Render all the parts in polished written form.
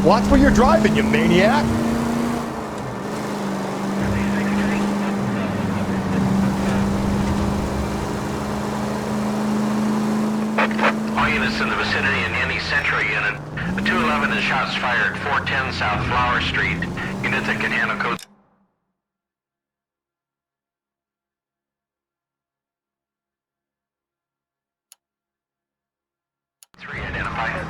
Watch where you're driving, you maniac! All units in the vicinity in any Central unit. The 211 is shots fired, 410 South Flower Street. Units that can handle code 3 identified.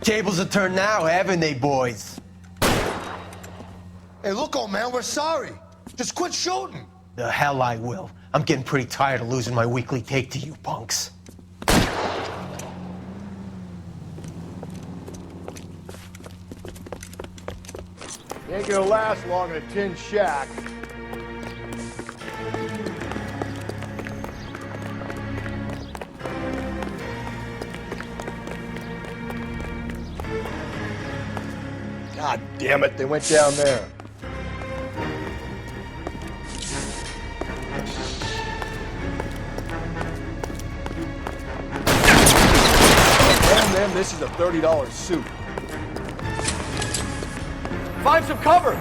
Tables have turned now, haven't they, boys? Hey, look, old man, we're sorry. Just quit shooting. The hell I will. I'm getting pretty tired of losing my weekly take to you punks. You ain't gonna last long in a tin shack. God damn it, they went down there. Damn them, this is a $30 suit. Find some cover!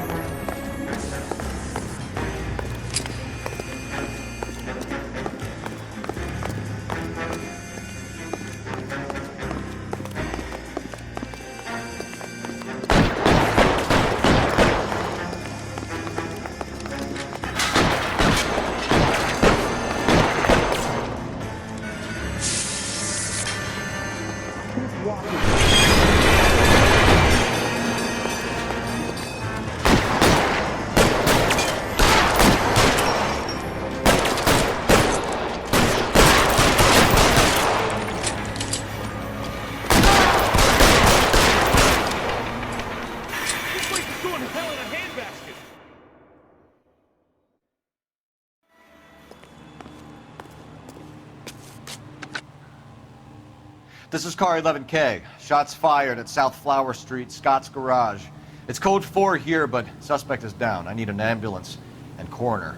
This is car 11K. Shots fired at South Flower Street, Scott's Garage. It's code 4 here, but suspect is down. I need an ambulance and coroner.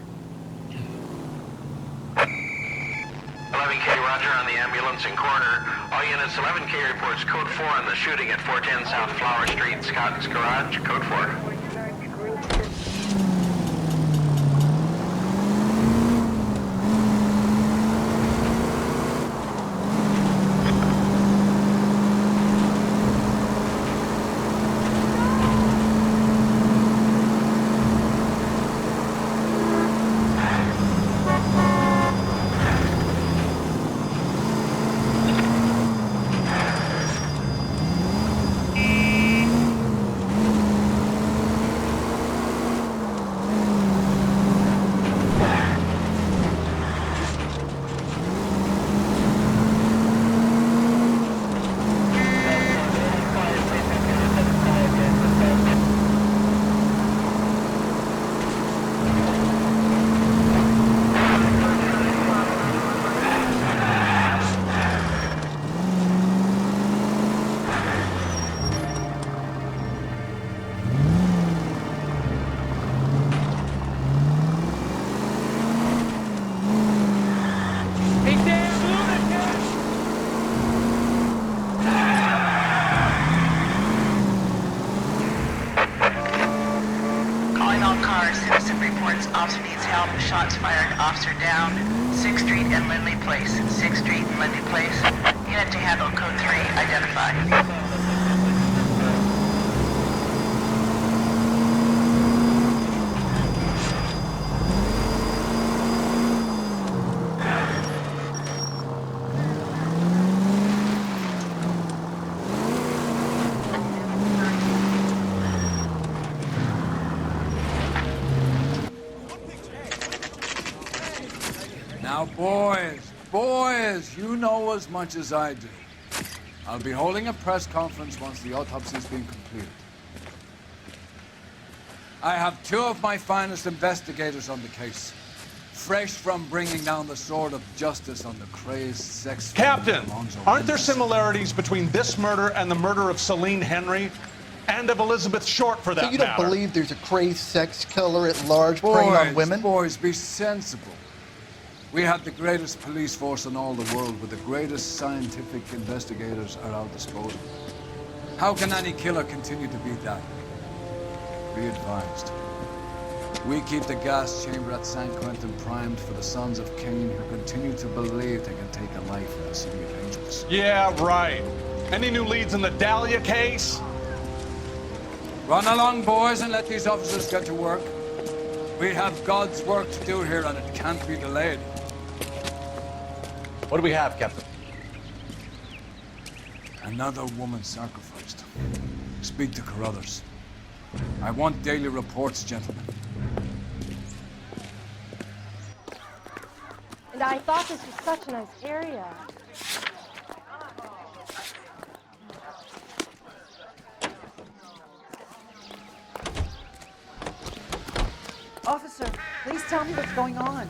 11K, roger on the ambulance and coroner. All units, 11K reports code 4 on the shooting at 410 South Flower Street, Scott's Garage, code 4. Officer needs help. Shots fired. Officer down. 6th Street and Lindley Place. 6th Street and Lindley Place. Unit to handle code 3. Identify. Now, boys, you know as much as I do. I'll be holding a press conference once the autopsy's been completed. I have two of my finest investigators on the case, fresh from bringing down the sword of justice on the crazed sex... Captain, aren't there similarities between this murder and the murder of Celine Henry? And of Elizabeth Short, for that So you don't matter? believe there's a crazed sex killer at large preying on women? Boys, be sensible. We have the greatest police force in all the world with the greatest scientific investigators at our disposal. How can any killer continue to be that? Be advised. We keep the gas chamber at San Quentin primed for the sons of Cain who continue to believe they can take a life in the city of angels. Yeah, right. Any new leads in the Dahlia case? Run along, boys, and let these officers get to work. We have God's work to do here, and it can't be delayed. What do we have, Captain? Another woman sacrificed. Speak to Carruthers. I want daily reports, gentlemen. And I thought this was such a nice area. Officer, please tell me what's going on.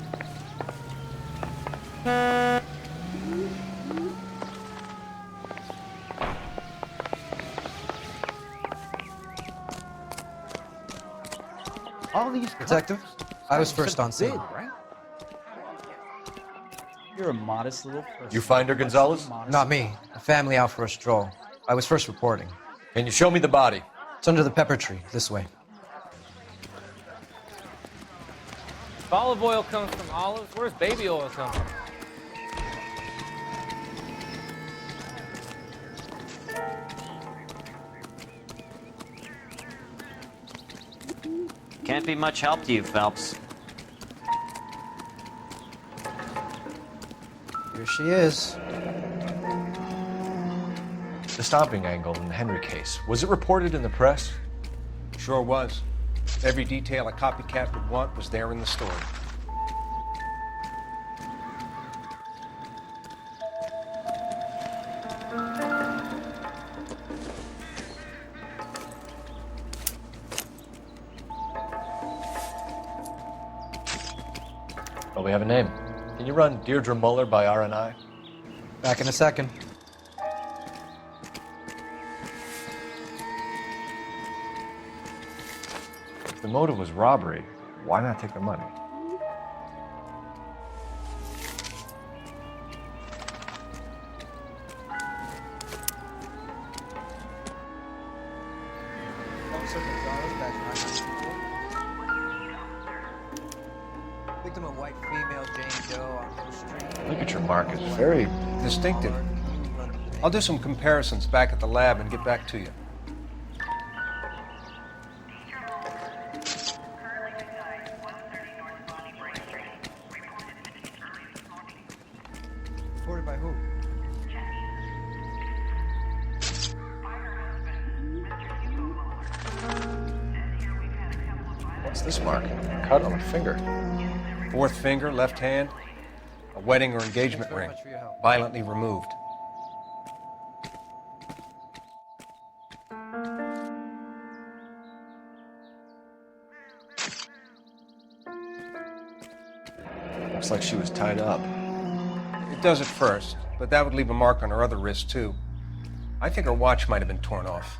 All these Detective, I was first on scene. right? You're a modest little person. You find her, Gonzalez? Not me. A family out for a stroll. I was first reporting. Can you show me the body? It's under the pepper tree, this way. If olive oil comes from olives, where's baby oil come from? Can't be much help to you, Phelps. Here she is. The stomping angle in the Henry case. Was it reported in the press? Sure was. Every detail a copycat would want was there in the story. Well, we have a name. Can you run Deirdre Muller by RNI? Back in a second. If the motive was robbery, why not take the money? Victim of white female Jane Doe on Mill Street. Look at your markers. Very Distinctive. I'll do some comparisons back at the lab and get back to you. Reported by who? What's this mark? Cut on a finger. Fourth finger, left hand. A wedding or engagement very ring. much for your help. Violently removed. Looks like she was tied up. It does at first, but that would leave a mark on her other wrist, too. I think her watch might have been torn off.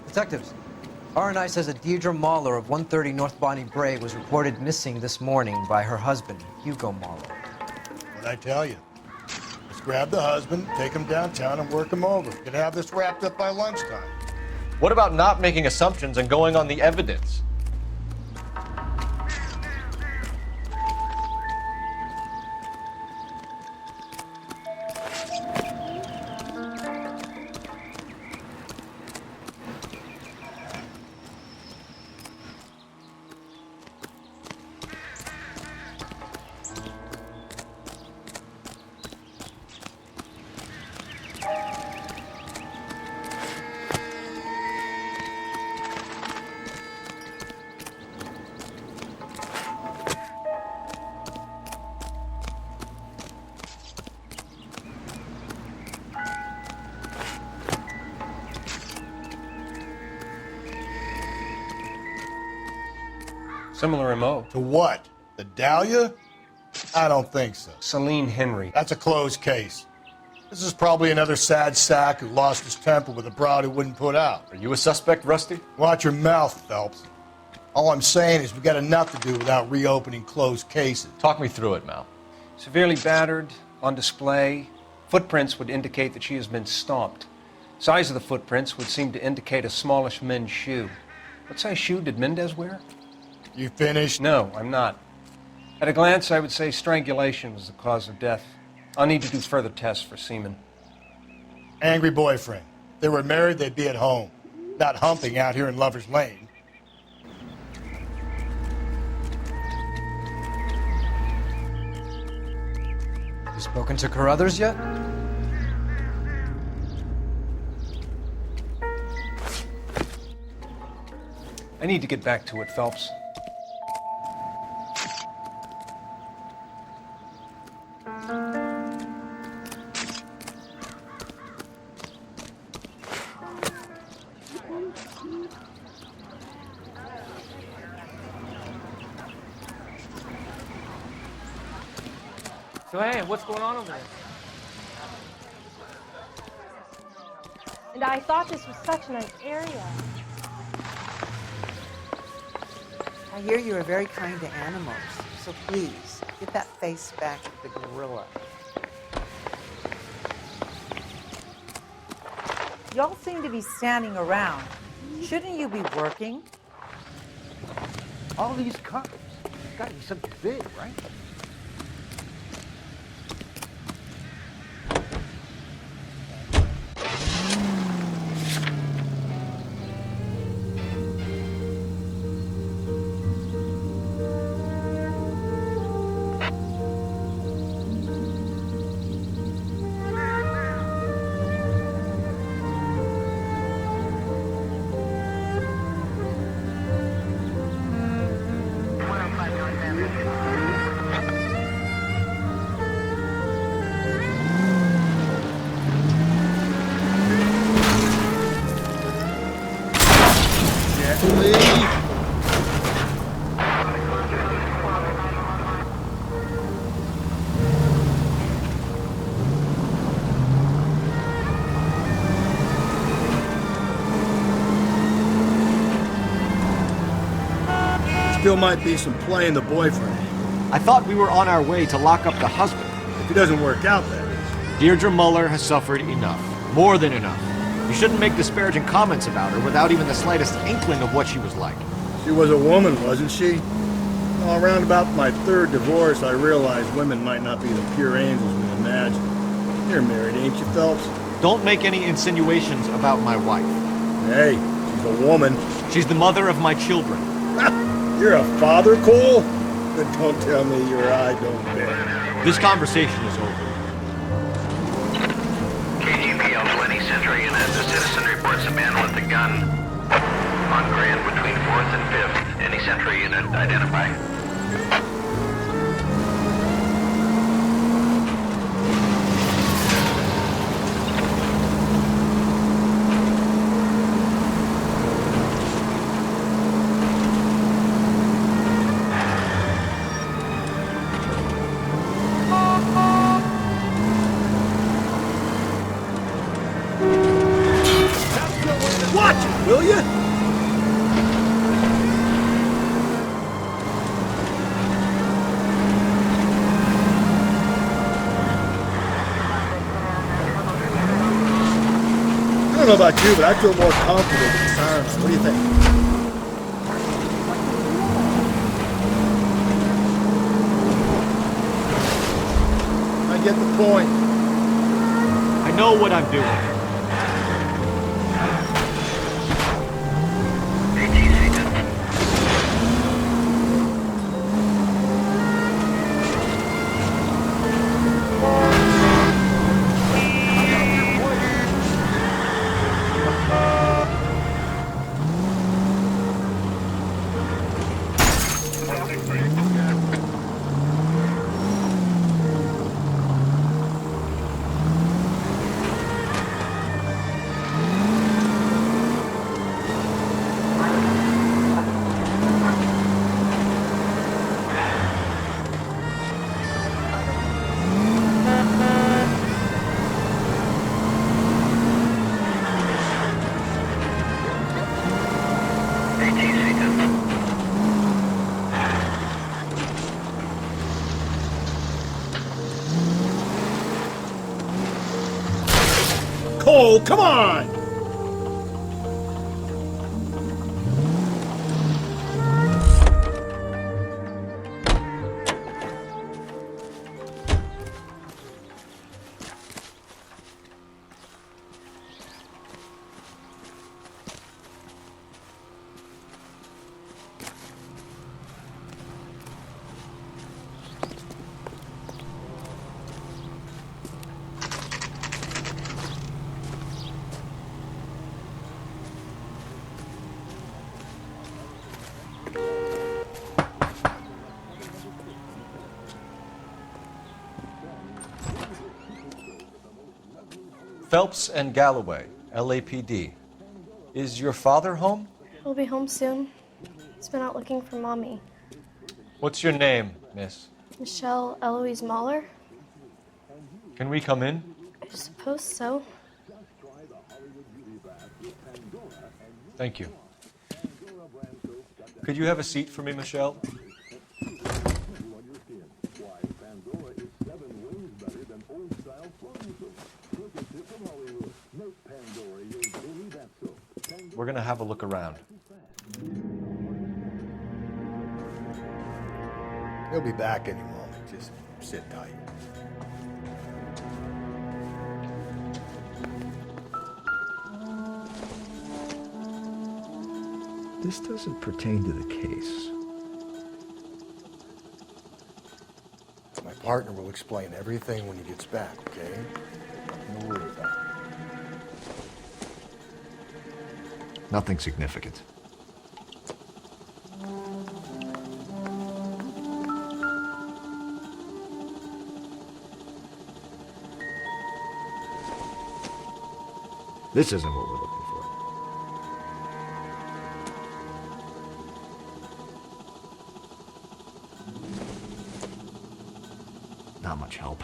Detectives, RNI says that Deirdre Mahler of 130 North Bonnie Bray was reported missing this morning by her husband, Hugo Mahler. What'd I tell you? Let's grab the husband, take him downtown, and work him over. Could have this wrapped up by lunchtime. What about not making assumptions and going on the evidence? Similar MO. To what? The Dahlia? I don't think so. Celine Henry. That's a closed case. This is probably another sad sack who lost his temper with a broad who wouldn't put out. Are you a suspect, Rusty? Watch your mouth, Phelps. All I'm saying is we got enough to do without reopening closed cases. Talk me through it, Mal. Severely battered, on display. Footprints would indicate that she has been stomped. Size of the footprints would seem to indicate a smallish men's shoe. What size shoe did Mendez wear? You finished? No, I'm not. At a glance, I would say strangulation was the cause of death. I'll need to do further tests for semen. Angry boyfriend. If they were married, they'd be at home. Not humping out here in Lover's Lane. You spoken to Carruthers yet? I need to get back to it, Phelps. So hey, what's going on over there? And I thought this was such a nice area. I hear you are very kind to animals, so please, get that face back to the gorilla. Y'all seem to be standing around. Shouldn't you be working? All these cars. It's gotta be something big, right? Still might be some play in the boyfriend. I thought we were on our way to lock up the husband. If it doesn't work out, that is. Deirdre Muller has suffered enough. More than enough. You shouldn't make disparaging comments about her without even the slightest inkling of what she was like. She was a woman, wasn't she? Well, around about my third divorce, I realized women might not be the pure angels we imagine. You're married, ain't you, Phelps? Don't make any insinuations about my wife. Hey, she's a woman. She's the mother of my children. You're a father, Cole? Then don't tell me your eye don't bend. This conversation is over. KGPL 20 Central Unit. The citizen reports a man with a gun on Grand between 4th and 5th. Any Central Unit identify. Watch it, will you? I don't know about you, but I feel more comfortable with the sirens. What do you think? I get the point. I know what I'm doing. Oh, come on! Phelps and Galloway, LAPD. Is your father home? He'll be home soon. He's been out looking for Mommy. What's your name, miss? Michelle Eloise Mahler? Can we come in? I suppose so. Thank you. Could you have a seat for me, Michelle? We're gonna have a look around. He'll be back any moment. Just sit tight. This doesn't pertain to the case. My partner will explain everything when he gets back, okay? Nothing to worry about. Nothing significant. This isn't what we're looking for. Not much help.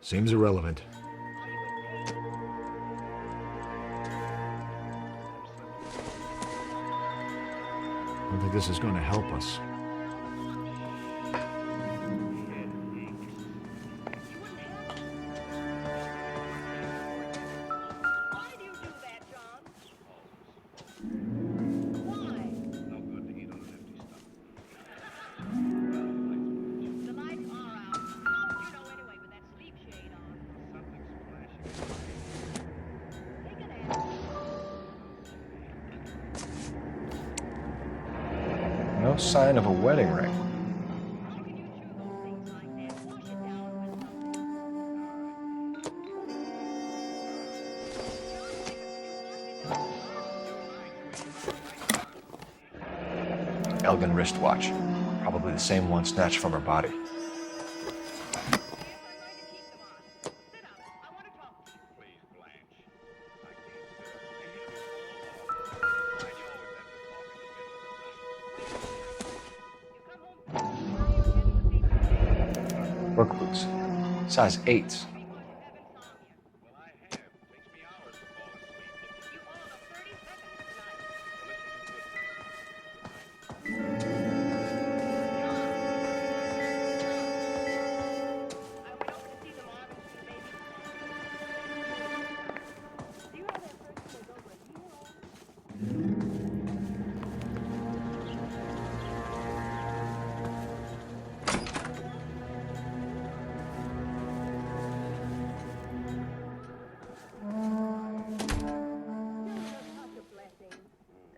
Seems irrelevant. I don't think this is going to help us. No sign of a wedding ring. Elgin wristwatch. Probably the same one snatched from her body. Work boots. Size 8s.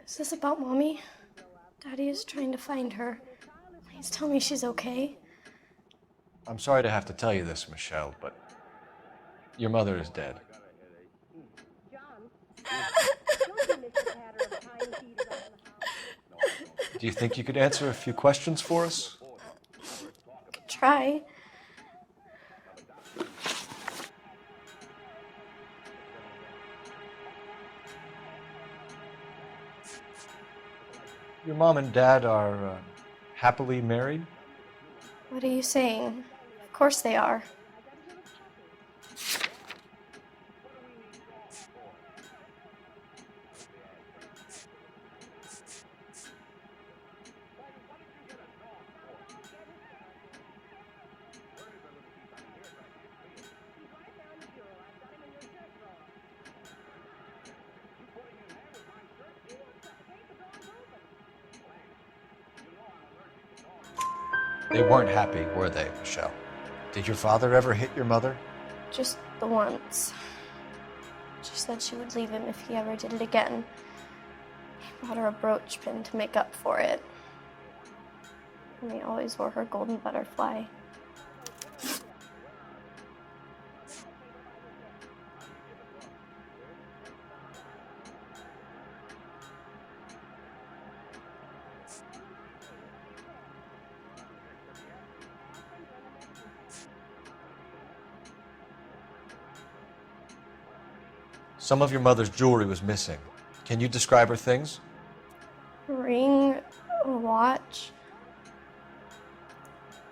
Is this about Mommy? Daddy is trying to find her. Please tell me she's okay. I'm sorry to have to tell you this, Michelle, but your mother is dead. Do you think you could answer a few questions for us? Could try. Your mom and dad are happily married? What are you saying? Of course they are. They weren't happy, were they, Michelle? Did your father ever hit your mother? Just the once. She said she would leave him if he ever did it again. He bought her a brooch pin to make up for it. And he always wore her golden butterfly. Some of your mother's jewelry was missing. Can you describe her things? A ring, a watch.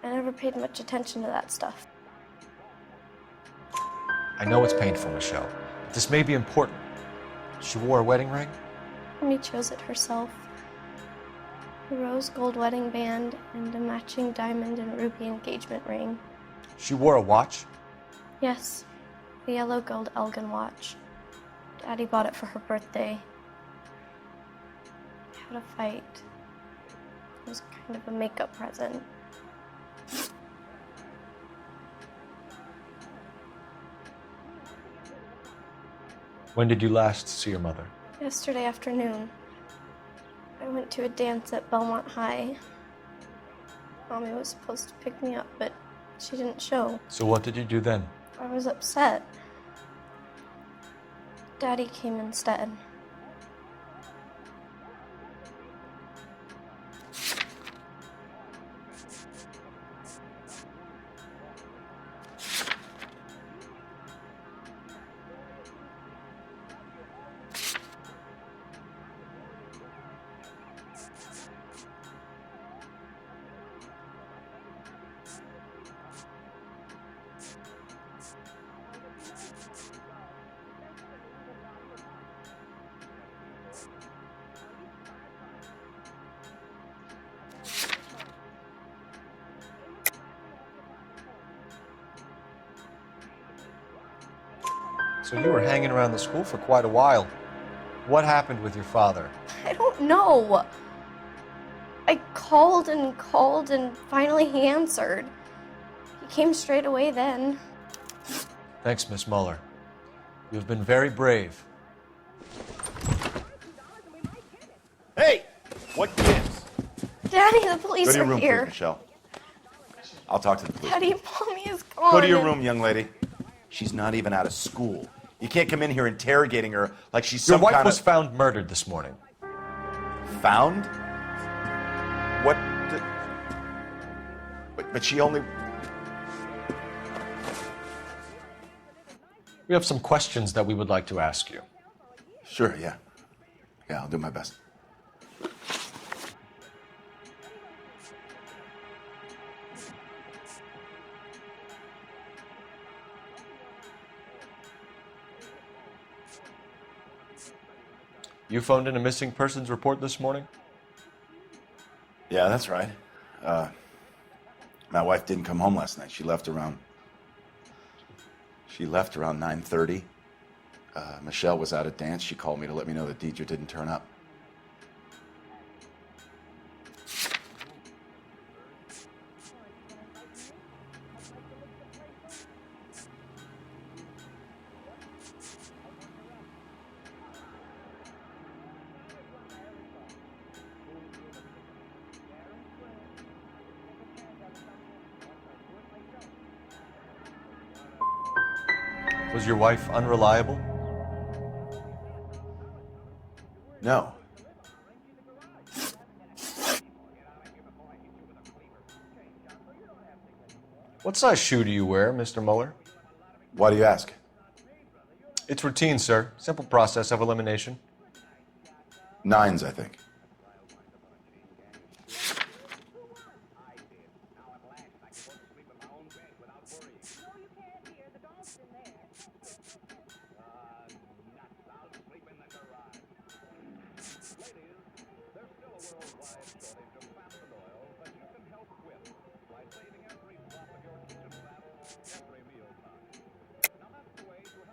I never paid much attention to that stuff. I know it's painful, Michelle, but this may be important. She wore a wedding ring? Mommy chose it herself. A rose gold wedding band and a matching diamond and ruby engagement ring. She wore a watch? Yes, a yellow gold Elgin watch. Daddy bought it for her birthday. We had a fight. It was kind of a makeup present. When did you last see your mother? Yesterday afternoon. I went to a dance at Belmont High. Mommy was supposed to pick me up, but she didn't show. So what did you do then? I was upset. Daddy came instead. So you were hanging around the school for quite a while. What happened with your father? I don't know. I called and finally he answered. He came straight away then. Thanks, Miss Muller. You've been very brave. Hey! What gives? Daddy, the police Go to your are room, here. please, Michelle. I'll talk to the police. Daddy, Mommy is gone. Go to your room, young lady. She's not even out of school. You can't come in here interrogating her like she's Your some wife kind was of... found murdered this morning. Found? What? But she only... We have some questions that we would like to ask you. Sure, yeah. Yeah, I'll do my best. You phoned in a missing persons report this morning? Yeah, that's right. My wife didn't come home last night. She left around 9:30. Michelle was out at dance. She called me to let me know that Deidre didn't turn up. Was your wife unreliable? No. What size shoe do you wear, Mr. Mueller? Why do you ask? It's routine, sir. Simple process of elimination. 9s, I think.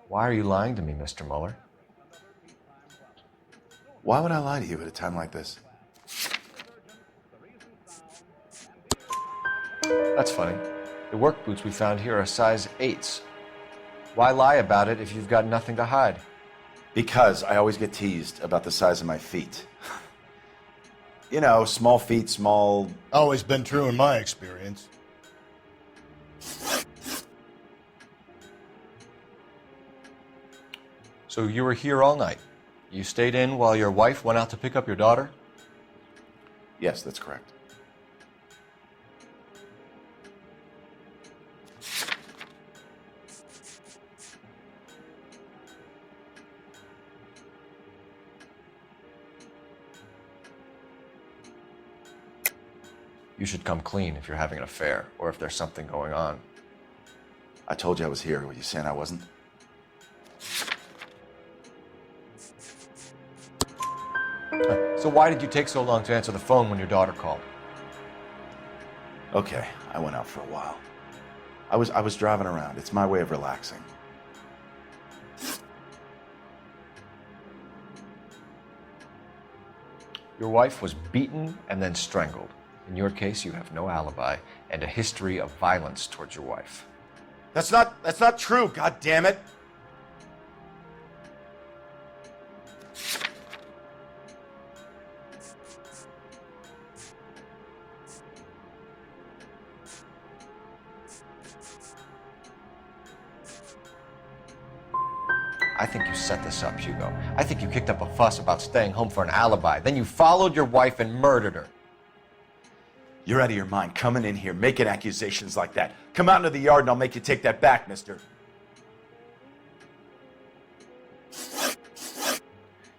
Why are you lying to me, Mr. Mueller? Why would I lie to you at a time like this? That's funny. The work boots we found here are size 8s. Why lie about it if you've got nothing to hide? Because I always get teased about the size of my feet. You know, small feet, small... Always been true in my experience. So you were here all night. You stayed in while your wife went out to pick up your daughter? Yes, that's correct. You should come clean if you're having an affair or if there's something going on. I told you I was here. Were you saying I wasn't? So why did you take so long to answer the phone when your daughter called? Okay, I went out for a while. I was driving around. It's my way of relaxing. Your wife was beaten and then strangled. In your case, you have no alibi and a history of violence towards your wife. That's not true, God damn it. I think you set this up, Hugo. I think you kicked up a fuss about staying home for an alibi. Then you followed your wife and murdered her. You're out of your mind coming in here making accusations like that. Come out into the yard and I'll make you take that back, mister.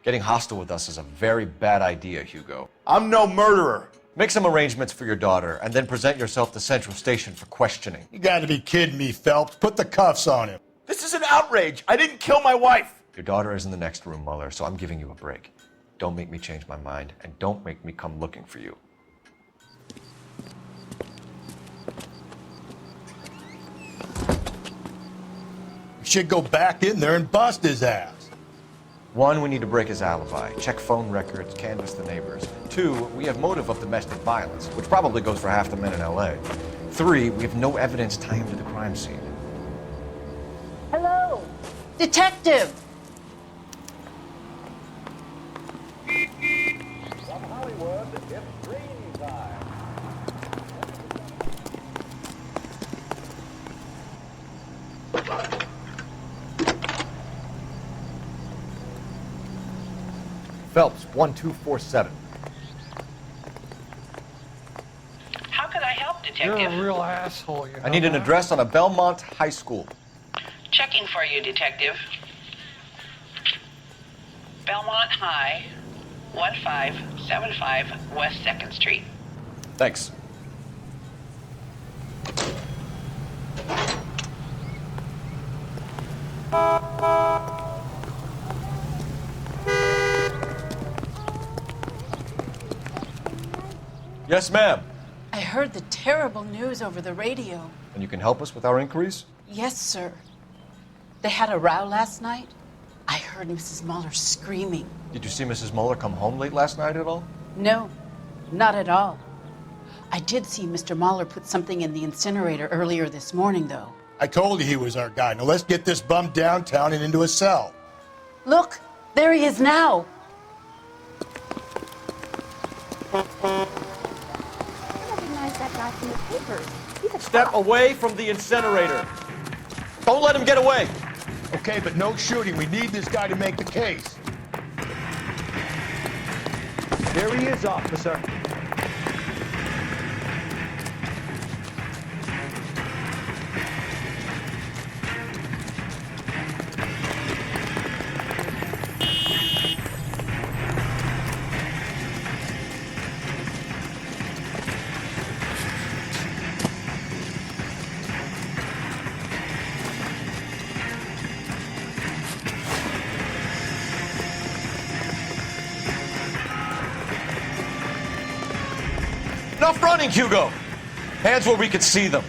Getting hostile with us is a very bad idea, Hugo. I'm no murderer. Make some arrangements for your daughter and then present yourself to Central Station for questioning. You gotta be kidding me, Phelps. Put the cuffs on him. This is an outrage. I didn't kill my wife. Your daughter is in the next room, Mueller, so I'm giving you a break. Don't make me change my mind, and don't make me come looking for you. You should go back in there and bust his ass. 1, we need to break his alibi. Check phone records, canvass the neighbors. 2, we have motive of domestic violence, which probably goes for half the men in L.A. 3, we have no evidence tying him to the crime scene. Hello. Detective! From Hollywood, it's Green Time. Phelps, 1247. How could I help, Detective? You're a real asshole, you know. I need an address on a Belmont High School. Checking for you, Detective. Belmont High, 1575 West 2nd Street. Thanks. Yes, ma'am. I heard the terrible news over the radio. And you can help us with our inquiries? Yes, sir. They had a row last night. I heard Mrs. Mueller screaming. Did you see Mrs. Mueller come home late last night at all? No, not at all. I did see Mr. Mueller put something in the incinerator earlier this morning, though. I told you he was our guy. Now let's get this bum downtown and into a cell. Look, there he is now. I recognize that guy from the papers. He's a Step cop. away from the incinerator. Don't let him get away. Okay, but no shooting. We need this guy to make the case. There he is, officer. Enough running, Hugo! Hands where we could see them.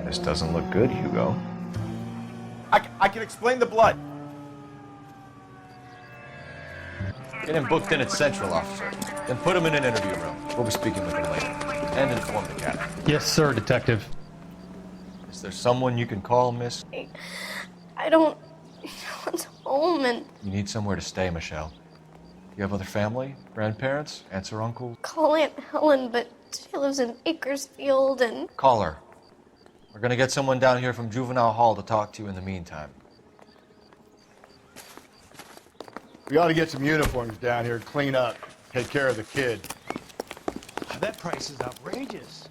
This doesn't look good, Hugo. I can explain the blood. Get him booked in at Central, officer. Then put him in an interview room. We'll be speaking with him later. And inform the captain. Yes, sir, Detective. Is there someone you can call, miss? I don't want home and You need somewhere to stay, Michelle. You have other family? Grandparents? Aunts or uncles? call Aunt Helen, but she lives in Bakersfield and Call her. We're gonna get someone down here from Juvenile Hall to talk to you in the meantime. We ought to get some uniforms down here, clean up, take care of the kid. That price is outrageous.